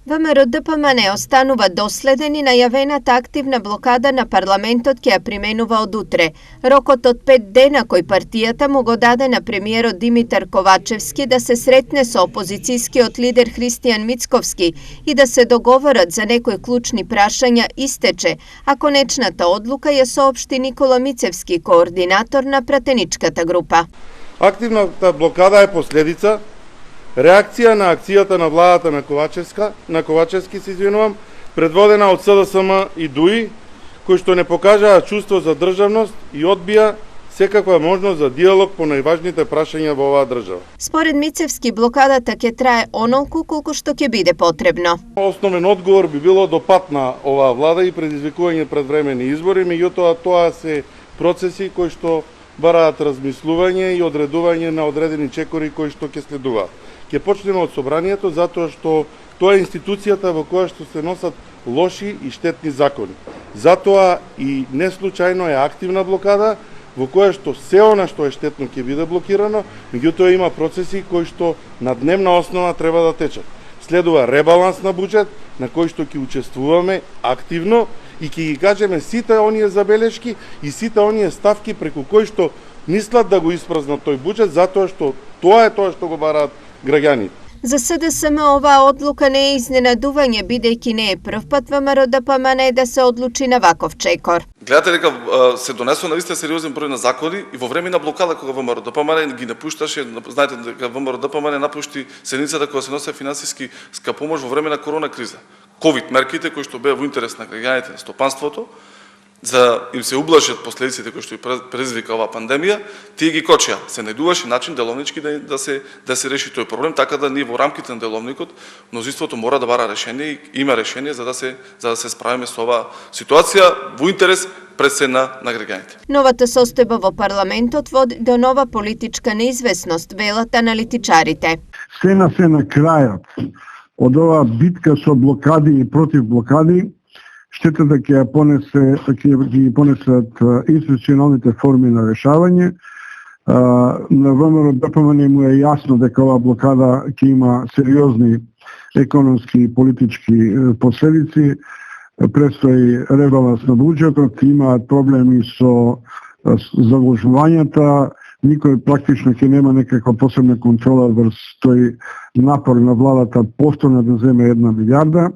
ВМРО-ДПМН останува доследен и најавената активна блокада на парламентот ќе ја применува од утре. Рокот од 5 дена кој партијата му го даде на премиерот Димитар Ковачевски да се сретне со опозицијскиот лидер Христијан Мицковски и да се договорат за некои клучни прашања истече, а конечната одлука ја соопшти Никола Мицевски, координатор на пратеничката група. Активната блокада е последица реакција на акцијата на владата на Ковачевски, предводена од СДСМ и ДУИ, кои што не покажаа чувство за државност и одбија секаква можност за диалог по најважните прашања во оваа држава. Според Мицевски, блокадата ќе трае онолку колку што ќе биде потребно. Основен одговор би било до пат на оваа влада и предизвикување предвремени избори, меѓутоа тоа се процеси кои што бараат размислување и одредување на одредени чекори кои што ќе следуваат. Ќе почнеме од собранието затоа што тоа е институцијата во која што се носат лоши и штетни закони. Затоа и неслучајно е активна блокада во која што се она што е штетно ќе биде блокирано, меѓутоа има процеси кои што на дневна основа треба да течат. Следува ребаланс на буџет на кој што ќе учествуваме активно и ќе ги кажеме сите оние забелешки и сите оние ставки преку кои што мислат да го испразнат тој буџет, затоа што тоа е тоа што го бараат граѓаните. За СДСМ оваа одлука не е изненадување, бидејќи не е прв пат ВМРО-ДПМН да се одлучи на ваков чекор. Гледате дека се донесува наистина сериозен број на закони и во време на блокада кога ВМРО-ДПМН ги напушташе, знаете дека ВМРО-ДПМН напушти седницата кога се носи финансиски помош во време на корона криза. ковид мерките кои што беа во интерес на граѓаните, на стопанството, за им се ублажат последиците кои што предизвика оваа пандемија, тие ги кочија. Се најдуваше начин деловнички да се реши тој проблем, така да ние во рамките на деловникот мнозинството мора да бара решение и има решение за да се справиме со оваа ситуација во интерес пред се на граѓаните. Новата состојба во парламентот води до нова политичка неизвестност, велат аналитичарите. Се на крајот од оваа битка со блокади и против блокади, штетата ќе ги понесат институционалните форми на решавање. На ВМРО-ДПМН му е јасно дека оваа блокада ќе има сериозни економски и политички последици. Престои ребаланс на буџетот, имаат проблеми со заложувањата, никој практично ќе нема некаква посебна контрола врз тој напор на владата повторно да земе 1 милијарда.